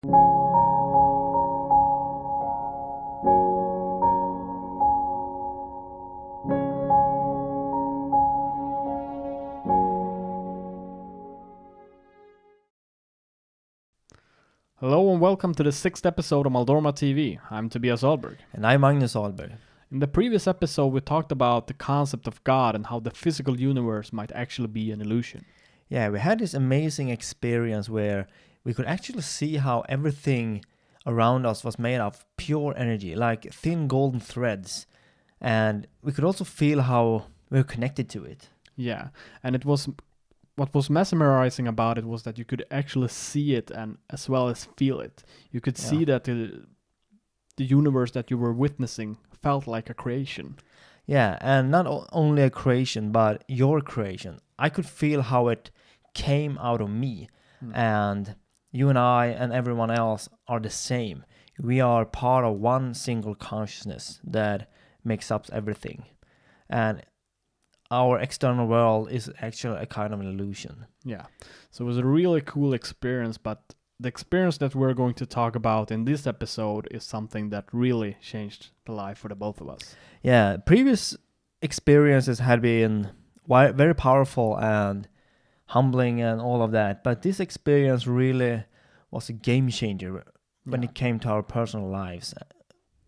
Hello and welcome to the 6th episode of Maldorma TV. I'm Tobias Ahlberg. And I'm Magnus Ahlberg. In the previous episode, we talked about the concept of God and how the physical universe might actually be an illusion. Yeah, we had this amazing experience where we could actually see how everything around us was made of pure energy, like thin golden threads. And we could also feel how we were connected to it. Yeah, and what was mesmerizing about it was that you could actually see it and as well as feel it. You could see that the universe that you were witnessing felt like a creation. Yeah, and not only a creation, but your creation. I could feel how it came out of me. And you and I and everyone else are the same. We are part of one single consciousness that makes up everything. And our external world is actually a kind of an illusion. Yeah, so it was a really cool experience, but the experience that we're going to talk about in this episode is something that really changed the life for the both of us. Yeah, previous experiences had been very powerful and humbling and all of that, but this experience really was a game changer when it came to our personal lives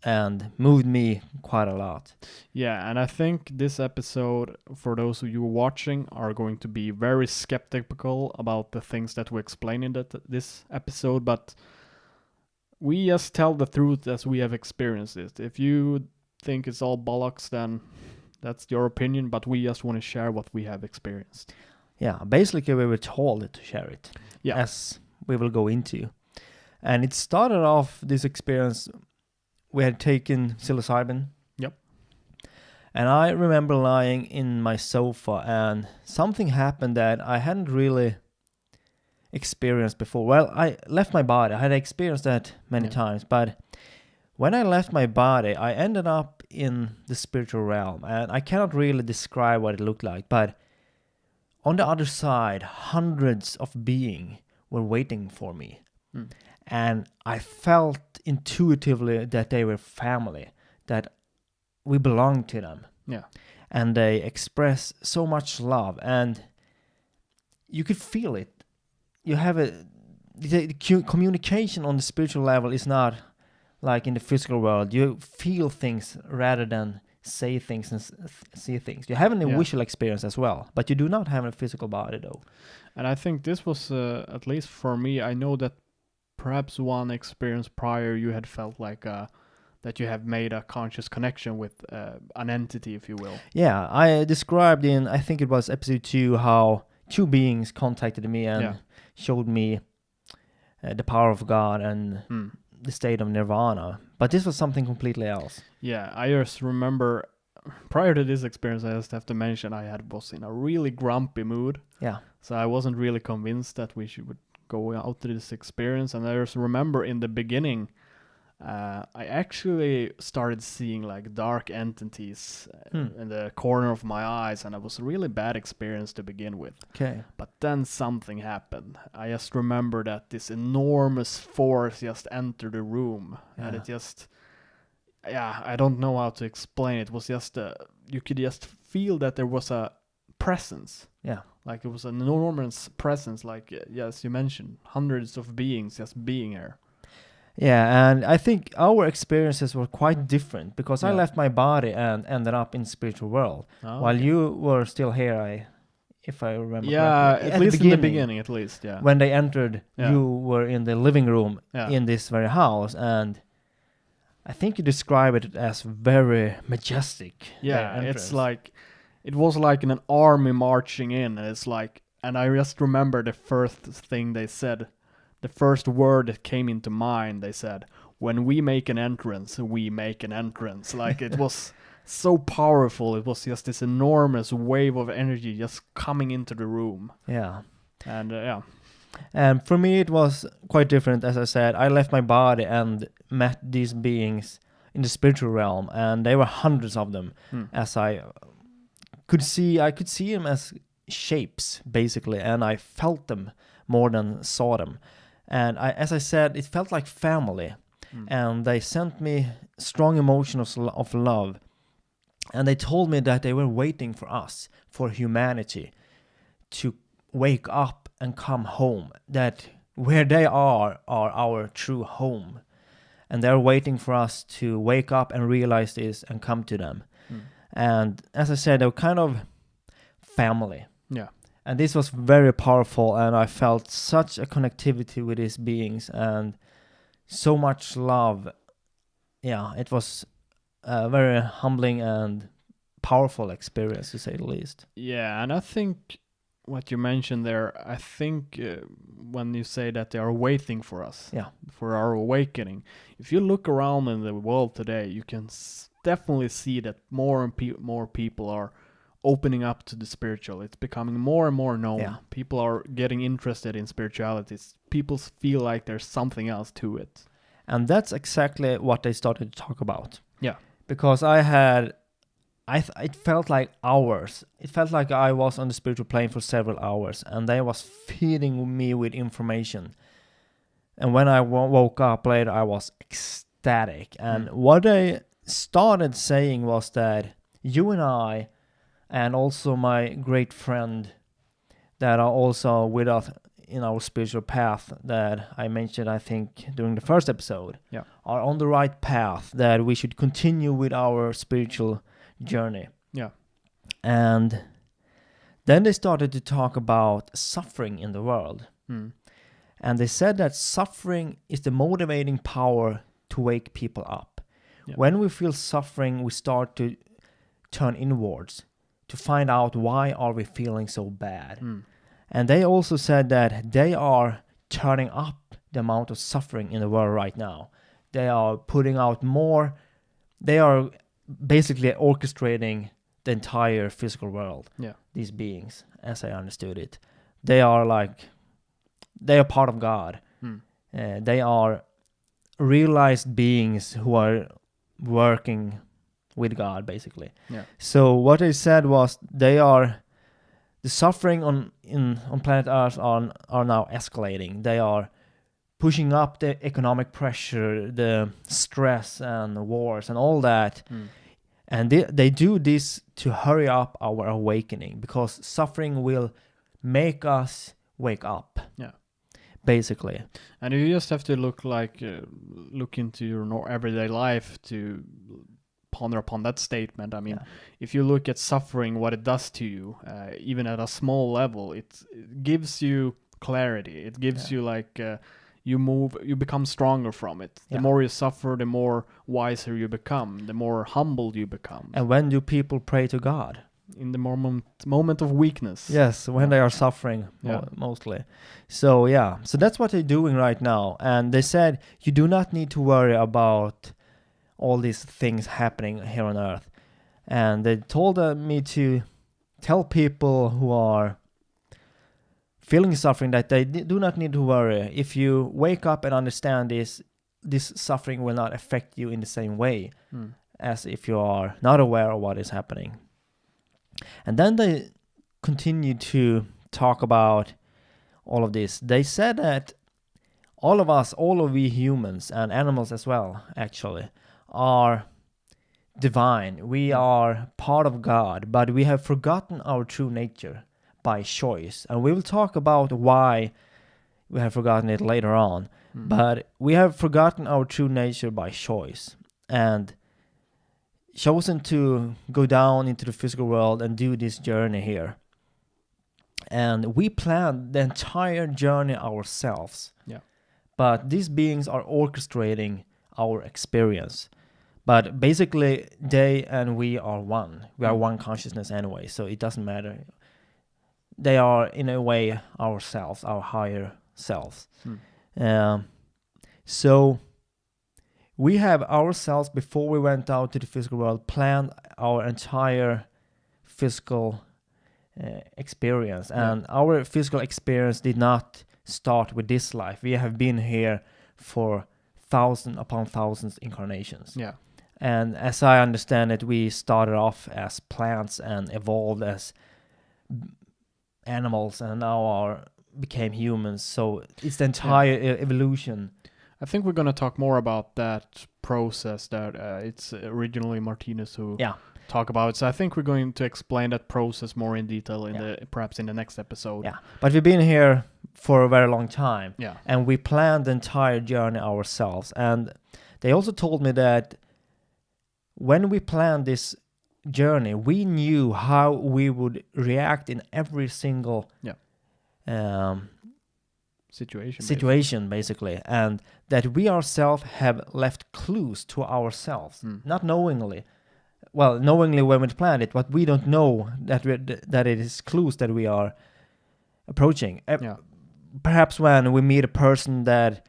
and moved me quite a lot. Yeah, and I think this episode, for those of you watching, are going to be very skeptical about the things that we explain in this episode, but we just tell the truth as we have experienced it. If you think it's all bollocks, then that's your opinion, but we just want to share what we have experienced. Yeah, basically we were told to share it, as we will go into. And it started off, this experience, we had taken psilocybin. Yep. And I remember lying in my sofa and something happened that I hadn't really experienced before. Well, I left my body. I had experienced that many times, but when I left my body, I ended up in the spiritual realm. And I cannot really describe what it looked like, but on the other side, hundreds of beings were waiting for me. And I felt intuitively that they were family, that we belonged to them. Yeah. And they express so much love, and you could feel it. You have the communication on the spiritual level is not like in the physical world. You feel things rather than say things and see things. You have a visual experience as well, but you do not have a physical body though. And I think this was, at least for me, I know that perhaps one experience prior you had felt like that you have made a conscious connection with an entity, if you will. Yeah, I described in, I think it was episode 2, how two beings contacted me and showed me the power of God and the state of nirvana. But this was something completely else. Yeah, I just remember prior to this experience, I just have to mention I was in a really grumpy mood. Yeah. So I wasn't really convinced that we would go out to this experience. And I just remember in the beginning, I actually started seeing like dark entities in the corner of my eyes, and it was a really bad experience to begin with. Okay. But then something happened. I just remember that this enormous force just entered the room, and it just, I don't know how to explain it. It was just, you could just feel that there was a presence. Yeah. Like it was an enormous presence, like, yes, you mentioned, hundreds of beings just being here. Yeah, and I think our experiences were quite different because I left my body and ended up in the spiritual world, while you were still here, if I remember correctly. At least in the beginning, at least, yeah. When they entered, you were in the living room in this very house, and I think you describe it as very majestic. Yeah, it's like, it was like an army marching in, and it's like, and I just remember the first thing they said, the first word that came into mind, they said, when we make an entrance, we make an entrance. Like it was so powerful. It was just this enormous wave of energy just coming into the room. Yeah. And And for me, it was quite different. As I said, I left my body and met these beings in the spiritual realm, and there were hundreds of them. As I could see them as shapes, basically, and I felt them more than saw them. And as I said, it felt like family. Mm. And they sent me strong emotions of love. And they told me that they were waiting for us, for humanity, to wake up and come home. That where they are our true home. And they're waiting for us to wake up and realize this and come to them. Mm. And as I said, they were kind of family. Yeah. And this was very powerful, and I felt such a connectivity with these beings and so much love. Yeah, it was a very humbling and powerful experience, to say the least. Yeah, and I think what you mentioned there, I think when you say that they are waiting for us, Yeah. for our awakening, if you look around in the world today, you can definitely see that more and more people are opening up to the spiritual. It's becoming more and more known. Yeah. People are getting interested in spirituality. People feel like there's something else to it. And that's exactly what they started to talk about. Yeah. Because it felt like hours. It felt like I was on the spiritual plane for several hours, and they was feeding me with information. And when I woke up later, I was ecstatic. And what they started saying was that you and I, and also my great friend that are also with us in our spiritual path that I mentioned, I think, during the first episode, are on the right path, that we should continue with our spiritual journey. Yeah. And then they started to talk about suffering in the world. And they said that suffering is the motivating power to wake people up. Yeah. When we feel suffering, we start to turn inwards to find out why are we feeling so bad. And they also said that they are turning up the amount of suffering in the world right now. They are putting out more. They are basically orchestrating the entire physical world. Yeah. These beings, as I understood it, they are part of God. They are realized beings who are working with God, basically. Yeah. So what they said was the suffering on planet Earth are now escalating. They are pushing up the economic pressure, the stress and the wars and all that. And they do this to hurry up our awakening, because suffering will make us wake up. Yeah. Basically. And you just have to look into your everyday life to ponder upon that statement. I mean, if you look at suffering, what it does to you, even at a small level, it gives you clarity. It gives you you become stronger from it. The more you suffer, the more wiser you become, the more humble you become. And when do people pray to God? In the moment of weakness. Yes, when they are suffering, mostly. So that's what they're doing right now. And they said you do not need to worry about all these things happening here on Earth. And they told me to tell people who are feeling suffering that they do not need to worry. If you wake up and understand this suffering will not affect you in the same way as if you are not aware of what is happening. And then they continue to talk about all of this. They said that all of we humans and animals as well, actually, are divine. We are part of God, but we have forgotten our true nature by choice. And we will talk about why we have forgotten it later on. But we have forgotten our true nature by choice and chosen to go down into the physical world and do this journey here. And we planned the entire journey ourselves. Yeah. But these beings are orchestrating our experience. But basically, they and we are one. We are one consciousness anyway, so it doesn't matter. They are, in a way, ourselves, our higher selves. So we have ourselves, before we went out to the physical world, planned our entire physical experience. And our physical experience did not start with this life. We have been here for thousands upon thousands incarnations. Yeah. And as I understand it, we started off as plants and evolved as animals, and now are became humans. So it's the entire evolution. I think we're gonna talk more about that process that it's originally Martinez who talk about. So I think we're going to explain that process more in detail in perhaps in the next episode. Yeah, but we've been here for a very long time. Yeah. And we planned the entire journey ourselves. And they also told me that when we planned this journey, we knew how we would react in every single situation basically, and that we ourselves have left clues to ourselves, not knowingly. Well, knowingly when we planned it, but we don't know that it is clues that we are approaching. Perhaps when we meet a person that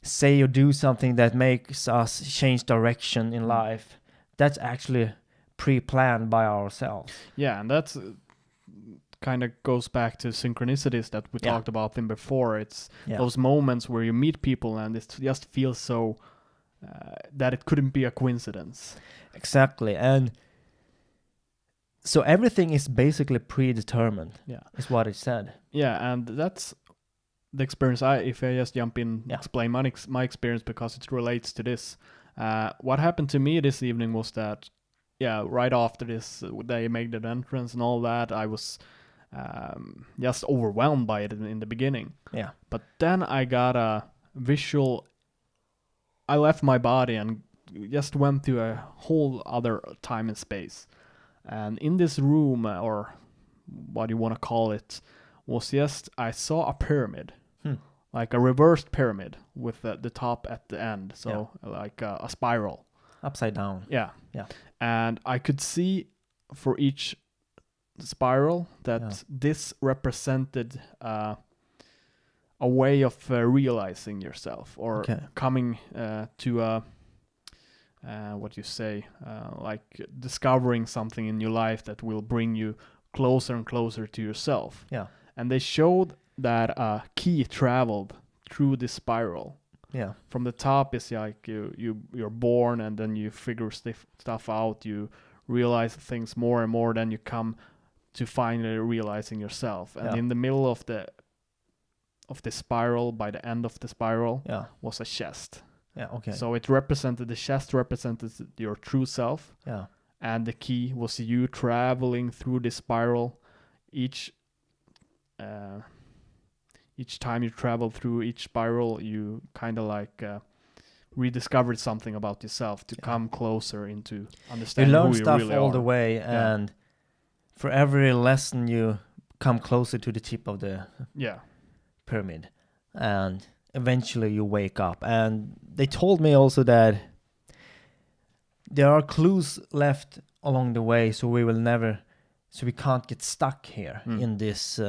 say or do something that makes us change direction in life, that's actually pre-planned by ourselves. Yeah, and that's kind of goes back to synchronicities that we talked about them before. It's those moments where you meet people and it just feels so that it couldn't be a coincidence. Exactly. And so everything is basically predetermined. Is what it said. Yeah, and that's the experience. If I just jump in, explain my experience because it relates to this. What happened to me this evening was that, right after this, they made the entrance and all that, I was just overwhelmed by it in the beginning. Yeah. But then I got a visual. I left my body and just went to a whole other time and space. And in this room, or what you want to call it, was just, I saw a pyramid. Like a reversed pyramid with the top at the end. So like a spiral. Upside down. Yeah. And I could see for each spiral that this represented a way of realizing yourself, or coming to what you say, like discovering something in your life that will bring you closer and closer to yourself. Yeah. And they showed that a key traveled through this spiral. Yeah. From the top is like you're born, and then you figure stuff out, you realize things more and more, then you come to finally realizing yourself. And in the middle of the spiral, by the end of the spiral, was a chest. Yeah, okay. So the chest represented your true self. Yeah. And the key was you traveling through the spiral. Each time you travel through each spiral, you kind of like rediscovered something about yourself to come closer into understanding who you really are. You learn stuff all the way, and for every lesson you come closer to the tip of the pyramid, and eventually you wake up. And they told me also that there are clues left along the way, so we can't get stuck here in this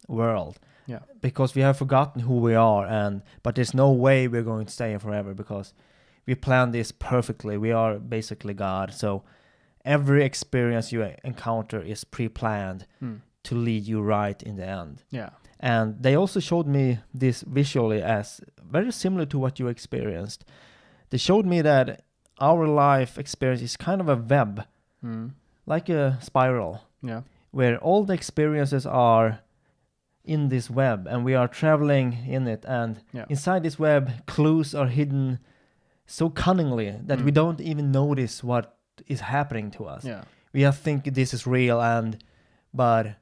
world. Yeah. Because we have forgotten who we are, but there's no way we're going to stay here forever, because we planned this perfectly. We are basically God. So every experience you encounter is pre-planned to lead you right in the end. Yeah. And they also showed me this visually as very similar to what you experienced. They showed me that our life experience is kind of a web, like a spiral, where all the experiences are in this web, and we are traveling in it, and inside this web clues are hidden so cunningly that we don't even notice what is happening to us. We just think this is real, but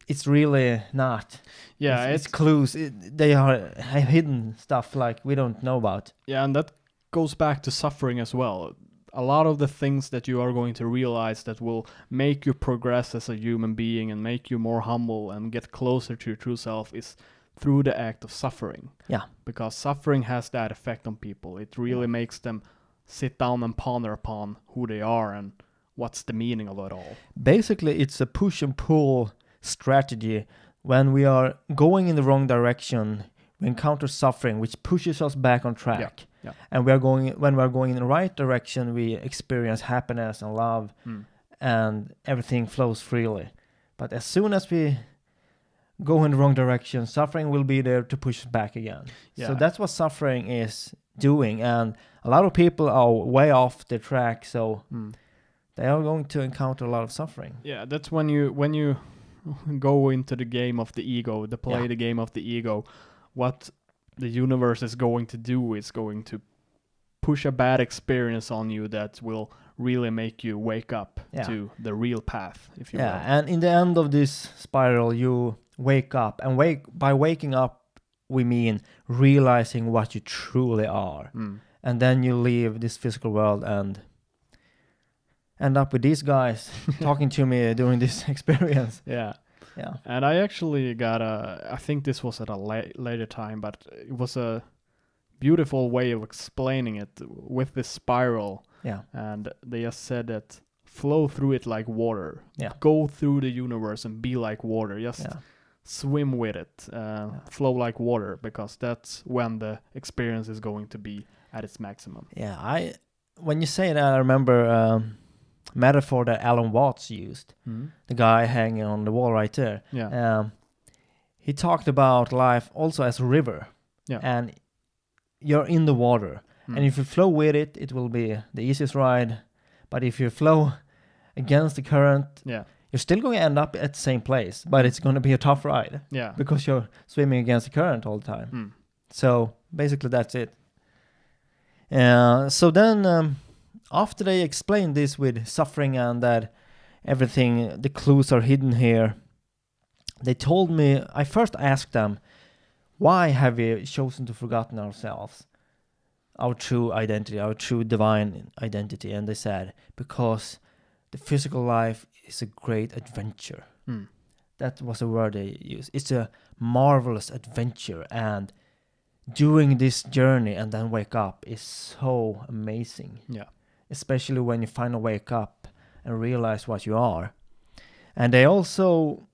it's really not. It's clues. They are hidden stuff like we don't know about. And that goes back to suffering as well. A lot of the things that you are going to realize that will make you progress as a human being and make you more humble and get closer to your true self is through the act of suffering. Yeah. Because suffering has that effect on people. It really makes them sit down and ponder upon who they are and what's the meaning of it all. Basically, it's a push and pull strategy. When we are going in the wrong direction, we encounter suffering, which pushes us back on track. And when we are going in the right direction, we experience happiness and love, and everything flows freely. But as soon as we go in the wrong direction, suffering will be there to push us back again. So that's what suffering is doing, and a lot of people are way off the track, so they are going to encounter a lot of suffering. That's when you go into the game of the ego, to play Yeah. the game of the ego, what the universe is going to do is going to push a bad experience on you that will really make you wake up Yeah. to the real path, if you Yeah, will. and in the end of this spiral, you wake up, and by waking up, we mean realizing what you truly are, and then you leave this physical world and end up with these guys talking to me during this experience. Yeah. Yeah, And I actually got I think this was at a later time, but it was a beautiful way of explaining it with this spiral. yeah, And they just said that flow through it like water. Yeah. Go through the universe and be like water. Just yeah, swim with it. Flow like water, because that's when the experience is going to be at its maximum. yeah. When you say that, I remember metaphor that Alan Watts used. The guy hanging on the wall right there. Yeah. He talked about life also as a river. Yeah. And you're in the water. And if you flow with it, it will be the easiest ride. But if you flow against the current, Yeah. you're still going to end up at the same place. But it's going to be a tough ride Yeah. because you're swimming against the current all the time. So basically that's it. So then after they explained this with suffering and that everything, the clues are hidden here, they told me, I first asked them, why have we chosen to forgotten ourselves, our true identity, our true divine identity? And they said, because the physical life is a great adventure. That was a word they used. It's a marvelous adventure, and doing this journey and then wake up is so amazing. Yeah. Especially when you finally wake up and realize what you are. And they also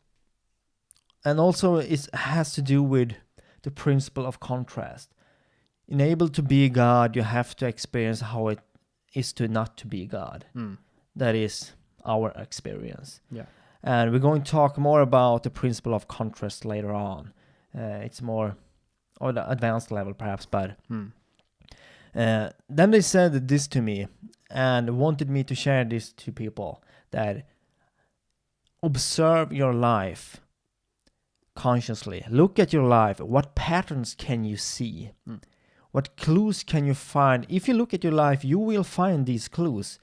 it has to do with the principle of contrast. In able to be God, you have to experience how it is to not to be God. That is our experience. Yeah. And we're going to talk more about the principle of contrast later on. It's more on the advanced level perhaps, but then they said this to me and wanted me to share this to people, that observe your life consciously. Look at your life. What patterns can you see? What clues can you find? If you look at your life, you will find these clues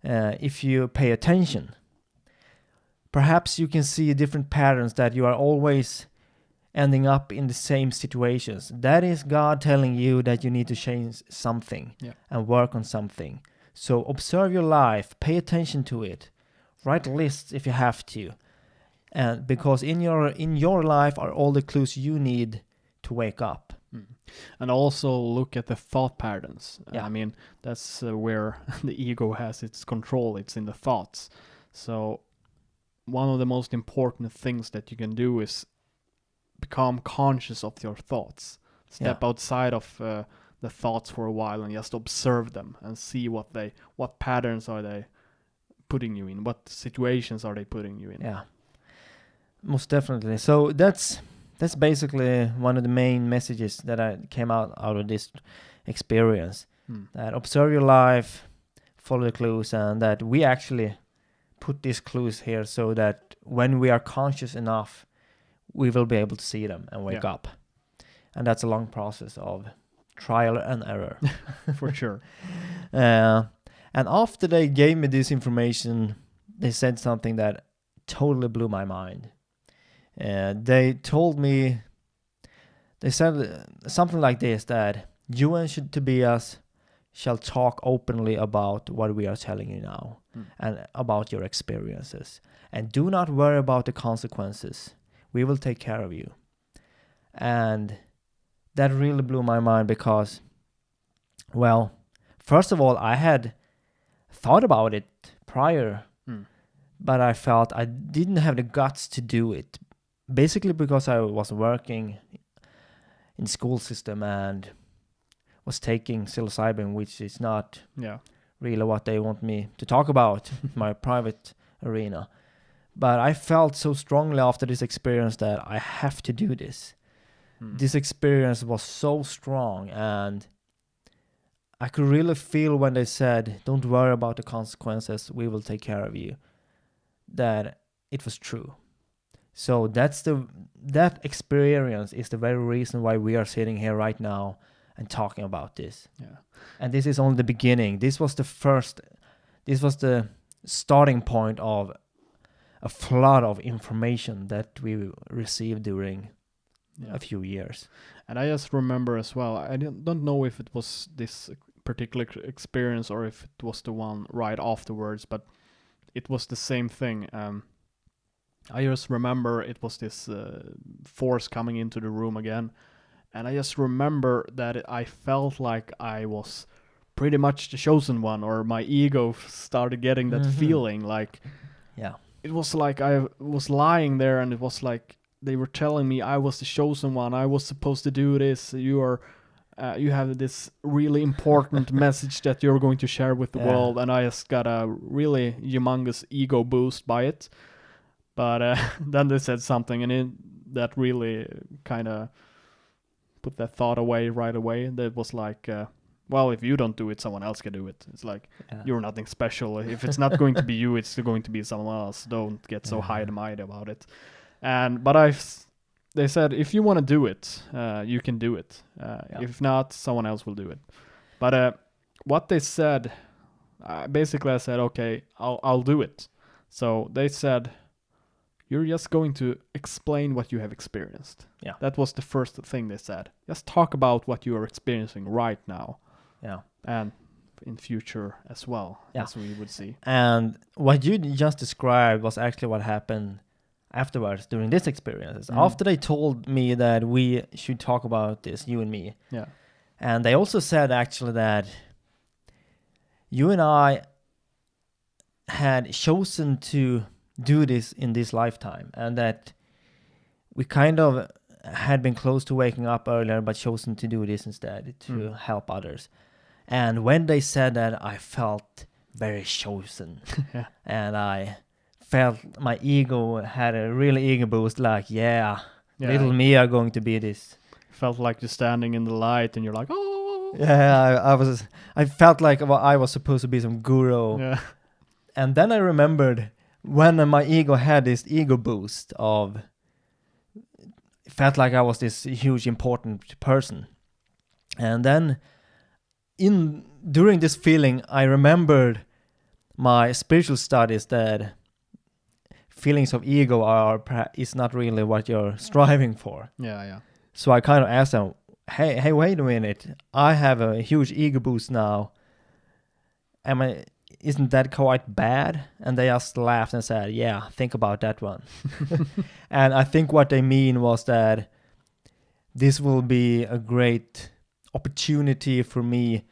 if you pay attention. Perhaps you can see different patterns, that you are always ending up in the same situations. That is God telling you that you need to change something and work on something. So observe your life, pay attention to it, write lists if you have to, and because in your life are all the clues you need to wake up. And also look at the thought patterns. Yeah. I mean, that's where the ego has its control. It's in the thoughts. So one of the most important things that you can do is become conscious of your thoughts. Step outside of the thoughts for a while and just observe them and see what patterns are they putting you in, what situations are they putting you in. Yeah, most definitely. So that's basically one of the main messages that I came out of this experience. That observe your life, follow the clues, and that we actually put these clues here so that when we are conscious enough, we will be able to see them and wake up. And that's a long process of trial and error. For sure. And after they gave me this information, they said something that totally blew my mind. They told me, they said something like this, that you and Tobias shall talk openly about what we are telling you now and about your experiences. And do not worry about the consequences. We will take care of you. And that really blew my mind because, well, first of all, I had thought about it prior, but I felt I didn't have the guts to do it. Basically because I was working in the school system and was taking psilocybin, which is not really what they want me to talk about in my private arena. But I felt so strongly after this experience that I have to do this. This experience was so strong, and I could really feel when they said, don't worry about the consequences, we will take care of you, that it was true. So that experience is the very reason why we are sitting here right now and talking about this. Yeah. And this is only the beginning. This was the starting point of a flood of information that we received during a few years. And I just remember as well, I don't know if it was this particular experience or if it was the one right afterwards, but it was the same thing. I just remember it was this force coming into the room again, and I just remember that I felt like I was pretty much the chosen one, or my ego started getting that feeling. Like, it was like I was lying there, and it was like they were telling me I was the chosen one. I was supposed to do this. You have this really important message that you're going to share with the world, and I just got a really humongous ego boost by it. But then they said something, and that really kind of put that thought away right away. That was like, well, if you don't do it, someone else can do it. It's like, you're nothing special. If it's not going to be you, it's going to be someone else. Don't get so high and mighty about it. But they said, if you want to do it, you can do it. If not, someone else will do it. But what they said, basically I said, okay, I'll do it. So they said, you're just going to explain what you have experienced. Yeah. That was the first thing they said. Just talk about what you are experiencing right now. Yeah. And in future as well, as we would see. And what you just described was actually what happened afterwards during this experience. After they told me that we should talk about this, you and me. Yeah. And they also said actually that you and I had chosen to do this in this lifetime, and that we kind of had been close to waking up earlier but chosen to do this instead to help others. And when they said that, I felt very chosen. And I felt my ego had a really ego boost, like little me are going to be this. Felt like you're standing in the light and you're like, oh I felt like I was supposed to be some guru. And then I remembered when my ego had this ego boost of, it felt like I was this huge important person. And then during this feeling, I remembered my spiritual studies that feelings of ego is not really what you're striving for. So I kind of asked them, hey, wait a minute, I have a huge ego boost now. Isn't that quite bad? And they just laughed and said, yeah, think about that one. And I think what they mean was that this will be a great opportunity for me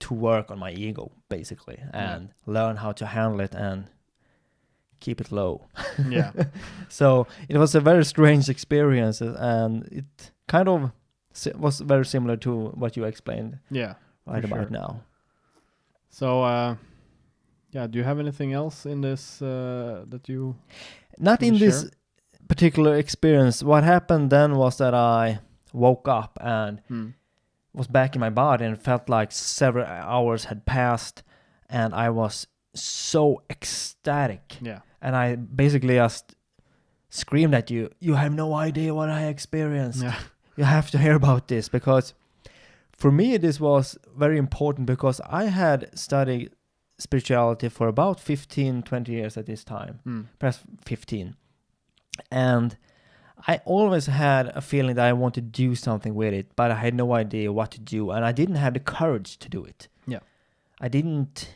to work on my ego, basically, and learn how to handle it and keep it low. So it was a very strange experience, and it kind of was very similar to what you explained about now. So, do you have anything else in this that you... Not in this particular experience. What happened then was that I woke up and was back in my body and felt like several hours had passed, and I was so ecstatic. And I basically just screamed at you, you have no idea what I experienced. You have to hear about this, because for me this was very important, because I had studied spirituality for about 15-20 years at this time, perhaps 15. And I always had a feeling that I wanted to do something with it, but I had no idea what to do, and I didn't have the courage to do it. I didn't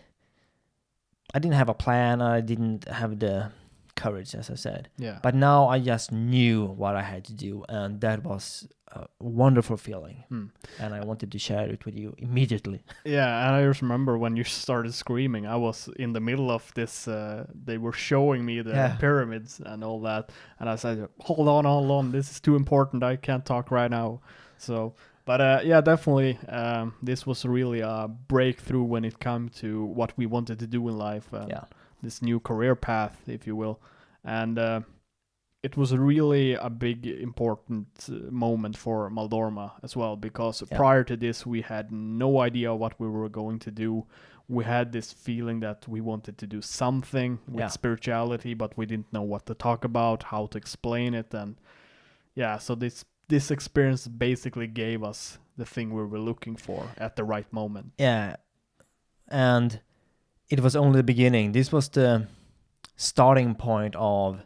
have a plan. I didn't have the courage, as I said. But now I just knew what I had to do, and that was a wonderful feeling. And I wanted to share it with you immediately. And I just remember when you started screaming, I was in the middle of this, they were showing me the pyramids and all that, and I said, hold on, this is too important, I can't talk right now. So, but definitely, this was really a breakthrough when it came to what we wanted to do in life, this new career path, if you will. And it was really a big important moment for Maldorma as well, because prior to this we had no idea what we were going to do. We had this feeling that we wanted to do something with spirituality, but we didn't know what to talk about, how to explain it, and so this experience basically gave us the thing we were looking for at the right moment. Yeah, and it was only the beginning. This was the starting point of,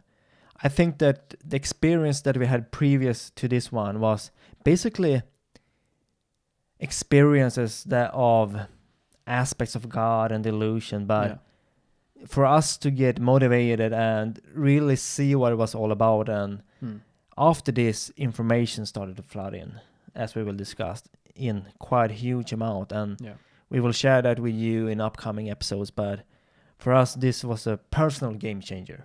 I think that the experience that we had previous to this one was basically experiences that of aspects of God and delusion, but for us to get motivated and really see what it was all about, and after this, information started to flood in, as we will discuss, in quite a huge amount, and we will share that with you in upcoming episodes, but for us, this was a personal game changer.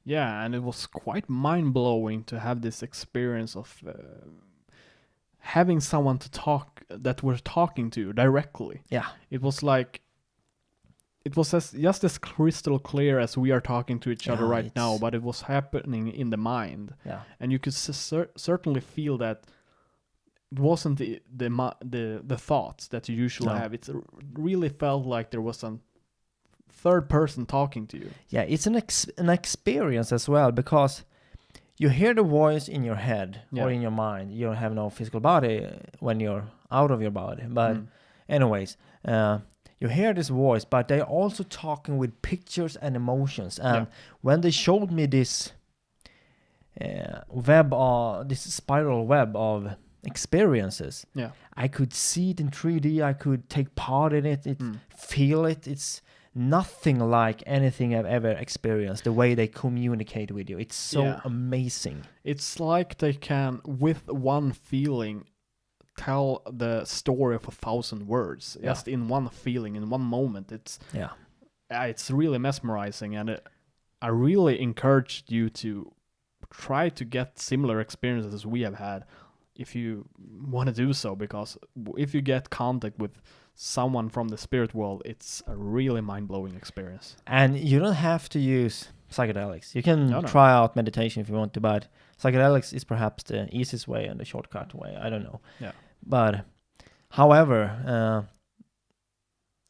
Yeah, and it was quite mind-blowing to have this experience of having someone to talk, that we're talking to directly. Yeah. It was like, it was just as crystal clear as we are talking to each other right now, but it was happening in the mind. Yeah. And you could certainly feel that it wasn't the thoughts that you usually have. It really felt like there was some third person talking to you. Yeah, it's an experience as well, because you hear the voice in your head or in your mind. You don't have no physical body when you're out of your body. But anyways, you hear this voice, but they're also talking with pictures and emotions. And when they showed me this this spiral web of experiences, I could see it in 3D. I could take part in it, feel it. It's nothing like anything I've ever experienced, the way they communicate with you. It's so amazing. It's like they can, with one feeling, tell the story of 1,000 words, just in one feeling, in one moment. It's really mesmerizing, and I really encouraged you to try to get similar experiences as we have had, if you want to do so, because if you get contact with someone from the spirit world, it's a really mind-blowing experience. And you don't have to use psychedelics. You can try out meditation if you want to, but psychedelics is perhaps the easiest way and the shortcut way. I don't know. Yeah. But however,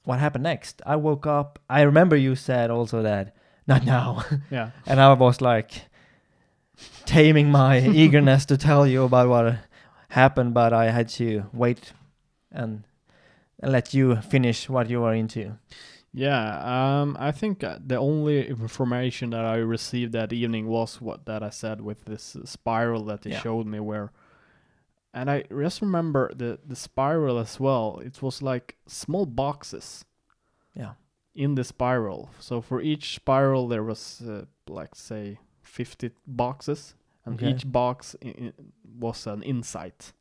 what happened next? I woke up. I remember you said also that, not now. Yeah. And I was like taming my eagerness to tell you about what happened, but I had to wait and let you finish what you are into. Yeah, I think the only information that I received that evening was that I said with this spiral that they showed me, and I just remember the spiral as well. It was like small boxes in the spiral. So for each spiral there was like, say, 50 boxes, and each box was an insight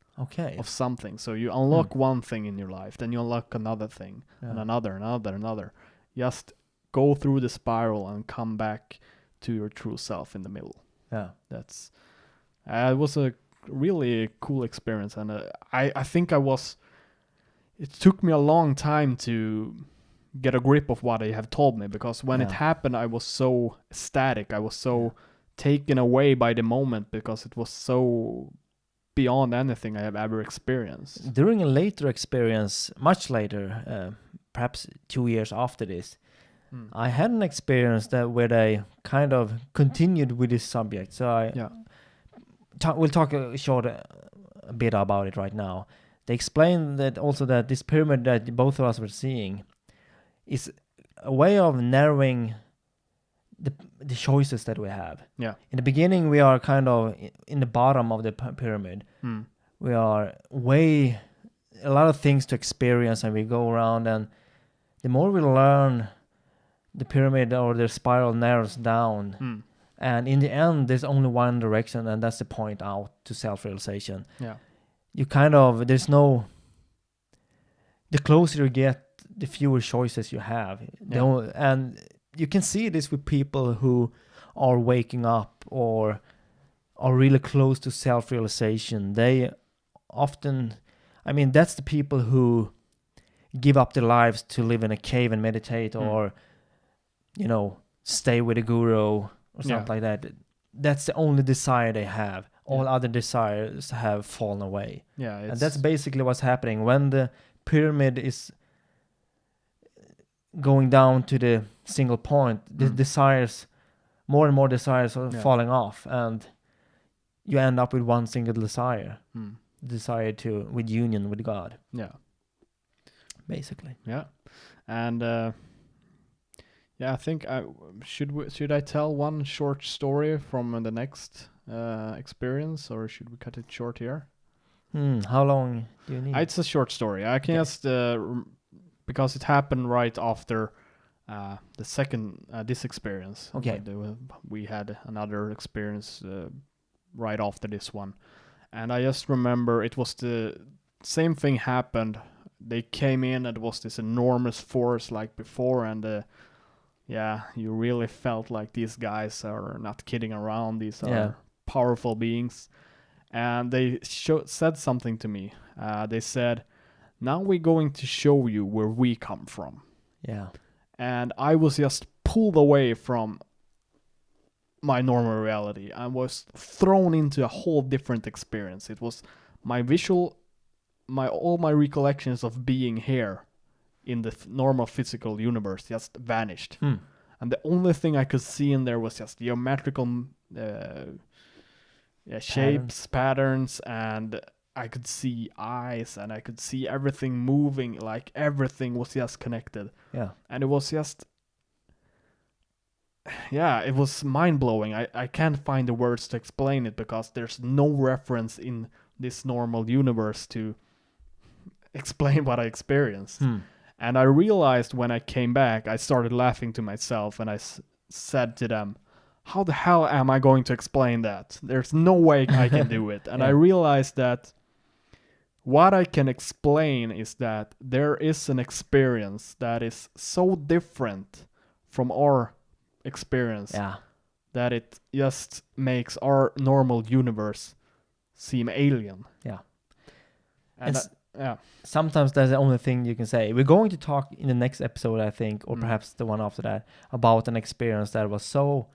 of something. So you unlock one thing in your life, then you unlock another thing, and another. Just go through the spiral and come back to your true self in the middle. Yeah, that's it was a really cool experience, and I think it took me a long time to get a grip of what they have told me, because when it happened I was so ecstatic, I was so taken away by the moment, because it was so beyond anything I have ever experienced. During a later experience, much later, perhaps 2 years after this, I had an experience where they kind of continued with this subject. So we'll talk a bit about it right now. They explained that also that this pyramid that both of us were seeing is a way of narrowing the choices that we have. Yeah. In the beginning, we are kind of in the bottom of the pyramid. We are a lot of things to experience, and we go around, and the more we learn, the pyramid or the spiral narrows down. And in the end, there's only one direction, and that's the point out to self-realization. Yeah. You the closer you get, the fewer choices you have. And you can see this with people who are waking up or are really close to self-realization. They often, that's the people who give up their lives to live in a cave and meditate, or, stay with a guru or something like that. that's the only desire they have. All other desires have fallen away. Yeah, And that's basically what's happening when the pyramid is going down to the single point. The desires, more and more desires are falling off, and you end up with one single desire. Desire with union with God. Yeah. Basically. Yeah. And I think should I tell one short story from the next experience, or should we cut it short here? How long do you need? It's a short story. I can just because it happened right after the second this experience. Okay. We had another experience right after this one, and I just remember it was the same thing happened. They came in, and it was this enormous force like before, and you really felt like these guys are not kidding around. These are powerful beings. And they said something to me. They said, now we're going to show you where we come from. Yeah. And I was just pulled away from my normal reality. I was thrown into a whole different experience. It was my visual, all my recollections of being here in the normal physical universe just vanished. And the only thing I could see in there was just geometrical shapes, patterns, and I could see eyes, and I could see everything moving, like everything was just connected. Yeah. And it was just, it was mind-blowing. I can't find the words to explain it because there's no reference in this normal universe to explain what I experienced. And I realized when I came back, I started laughing to myself, and I said to them, how the hell am I going to explain that? There's no way I can do it. And I realized that what I can explain is that there is an experience that is so different from our experience that it just makes our normal universe seem alien. Yeah. And sometimes that's the only thing you can say. We're going to talk in the next episode, I think, or perhaps the one after that, about an experience that was so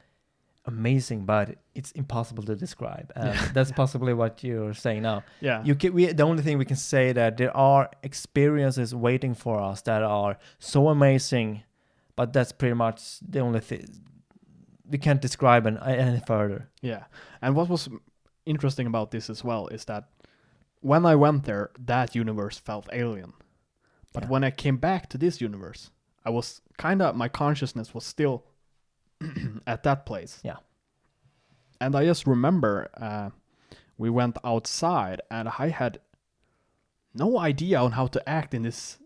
amazing, but it's impossible to describe. And that's possibly what you're saying now. Yeah. The only thing we can say that there are experiences waiting for us that are so amazing, but that's pretty much the only thing. We can't describe any further. Yeah. And what was interesting about this as well is that when I went there, that universe felt alien. But when I came back to this universe, I was my consciousness was still at that place. Yeah. And I just remember we went outside, and I had no idea on how to act in this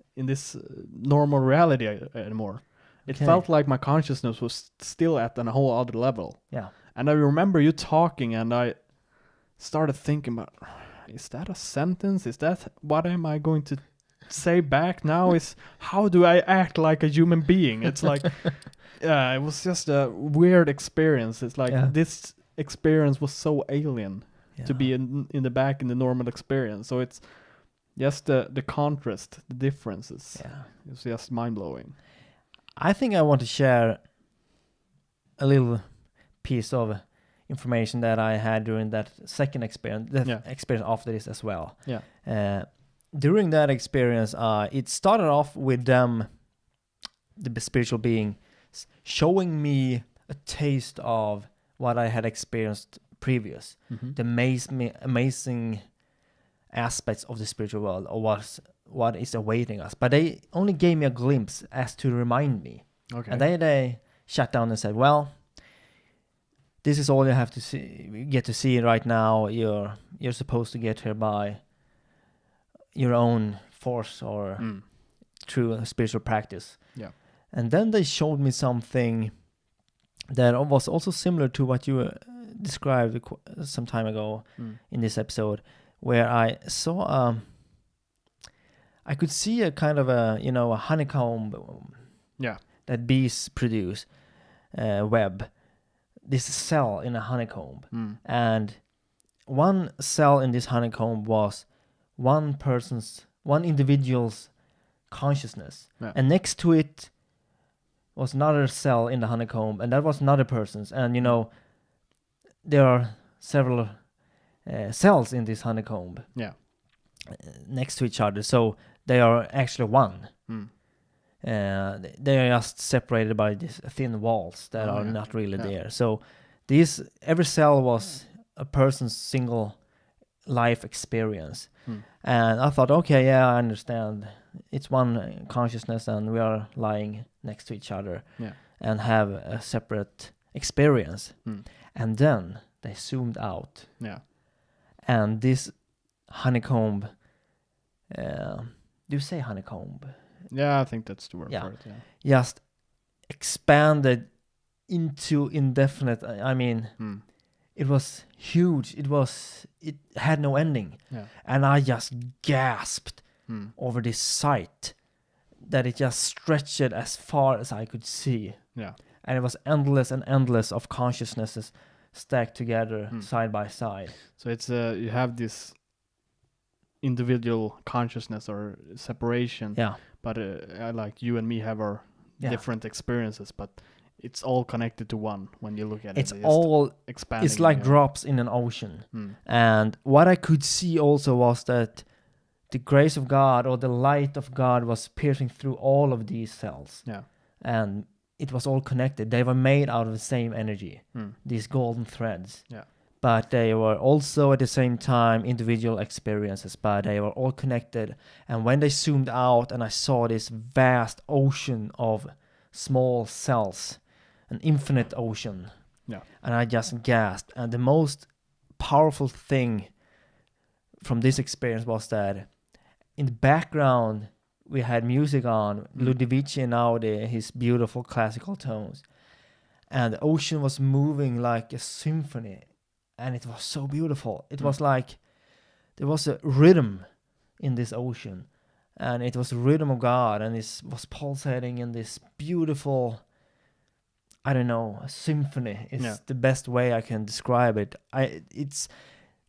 normal reality anymore. It felt like my consciousness was still at a whole other level. Yeah. And I remember you talking, and I started thinking about, is that a sentence? Is that what am I going to say back now? Is how do I act like a human being? It's like, it was just a weird experience. It's like this experience was so alien to be in the back in the normal experience. So it's just the contrast, the differences. Yeah, it's just mind blowing. I think I want to share a little piece of information that I had during that second experience, experience after this as well. Yeah. During that experience, it started off with them, the spiritual being, showing me a taste of what I had experienced previous, the amazing aspects of the spiritual world, or what is awaiting us. But they only gave me a glimpse as to remind me. Okay. And they shut down and said, well, this is all you have to see, get to see right now. You're supposed to get here by your own force or through a spiritual practice. Yeah. And then they showed me something that was also similar to what you described some time ago in this episode, where I saw I could see a kind of a honeycomb that bees produce, web, this cell in a honeycomb. And one cell in this honeycomb was one individual's consciousness. Yeah. And next to it was another cell in the honeycomb, and that was another person's. And there are several cells in this honeycomb Yeah. next to each other, so they are actually one. Mm. They are just separated by these thin walls that Oh, are yeah. not really Yeah. there. So every cell was a person's single life experience. Mm. And I thought, okay, yeah, I understand. It's one consciousness, and we are lying next to each other Yeah. and have a separate experience. Mm. And then they zoomed out, Yeah. and this honeycomb. Do you say honeycomb? Yeah, I think that's the word Yeah. for it. Yeah. Just expanded into indefinite. I mean, Mm. it was huge. It had no ending, Yeah. and I just gasped Mm. over this sight that it just stretched as far as I could see, Yeah. and it was endless and endless of consciousnesses stacked together Mm. side by side. So it's you have this individual consciousness or separation, Yeah, but like you and me have our yeah. different experiences, but it's all connected to one when you look at It's it. Just all. expanding. It's like yeah. drops in an ocean. Mm. And what I could see also was that the grace of God or the light of God was piercing through all of these cells. Yeah. And it was all connected. They were made out of the same energy, Mm. these golden threads. Yeah. But they were also at the same time individual experiences, but they were all connected. And when they zoomed out and I saw this vast ocean of small cells, an infinite ocean, Yeah. and I just gasped. And the most powerful thing from this experience was that in the background we had music on, Ludovici and Audi, his beautiful classical tones, and the ocean was moving like a symphony, and it was so beautiful. It was like there was a rhythm in this ocean, and it was the rhythm of God, and it was pulsating in this beautiful, I don't know, a symphony is the best way I can describe it.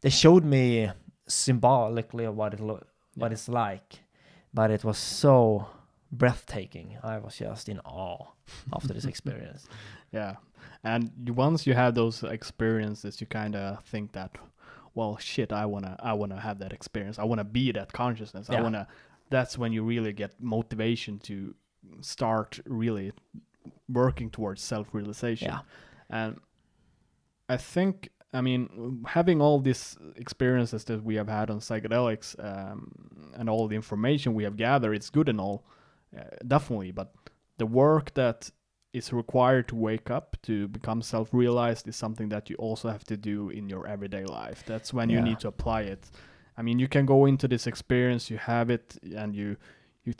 They showed me symbolically of what it's like, but it was so breathtaking. I was just in awe after this experience. Yeah. And once you have those experiences, you kind of think that, well, shit, I wanna have that experience. I wanna be that consciousness. Yeah. That's when you really get motivation to start really working towards self-realization. Yeah. And I think, I mean, having all these experiences that we have had on psychedelics, and all the information we have gathered, it's good and all, definitely. But the work that is required to wake up to become self-realized is something that you also have to do in your everyday life. That's when you need to apply it. I mean, you can go into this experience, you have it, and you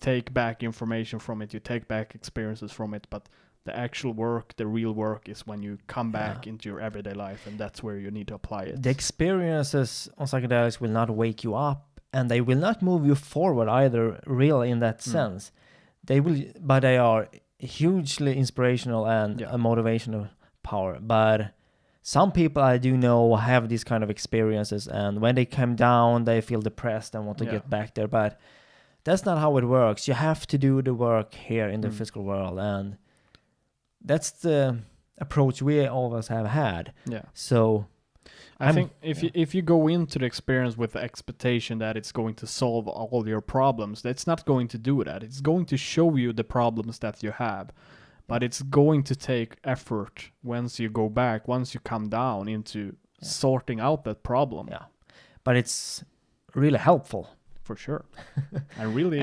take back information from it, you take back experiences from it, but the actual work, the real work, is when you come back into your everyday life, and that's where you need to apply it. The experiences on psychedelics will not wake you up, and they will not move you forward either, really, in that sense. They will, but they are hugely inspirational and a motivational power. But some people I do know have these kind of experiences, and when they come down, they feel depressed and want to get back there. But that's not how it works. You have to do the work here in the physical world, and that's the approach we always have had. Yeah. So I think if you go into the experience with the expectation that it's going to solve all your problems, that's not going to do that. It's going to show you the problems that you have, but it's going to take effort once you go back, once you come down into sorting out that problem. Yeah, but it's really helpful. For sure. And really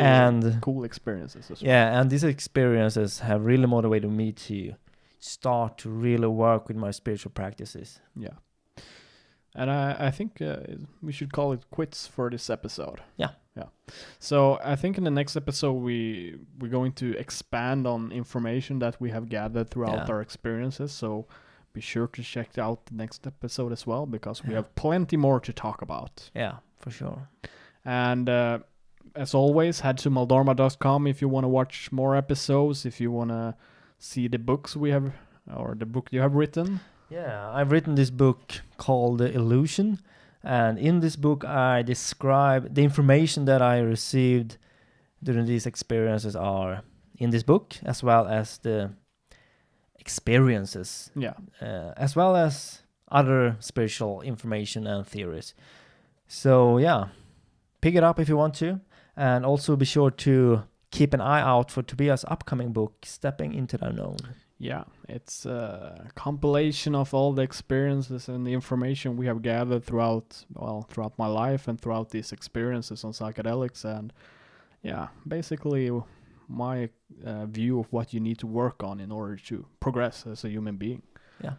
cool experiences as well. Yeah, and these experiences have really motivated me to start to really work with my spiritual practices. Yeah. And I think we should call it quits for this episode. Yeah. Yeah. So I think in the next episode we're going to expand on information that we have gathered throughout our experiences. So be sure to check out the next episode as well, because we have plenty more to talk about. Yeah, for sure. And as always, head to Maldorma.com if you want to watch more episodes, if you want to see the books we have, or the book you have written. Yeah, I've written this book called The Illusion, and in this book I describe the information that I received during these experiences are in this book, as well as the experiences. Yeah. As well as other spiritual information and theories. So yeah, pick it up if you want to, and also be sure to keep an eye out for Tobias' upcoming book, Stepping into the Unknown. Yeah, it's a compilation of all the experiences and the information we have gathered throughout my life and throughout these experiences on psychedelics, and yeah, basically my view of what you need to work on in order to progress as a human being. Yeah.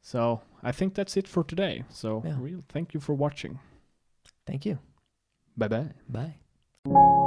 So I think that's it for today. So Yeah. real thank you for watching. Thank you. Bye bye. Bye.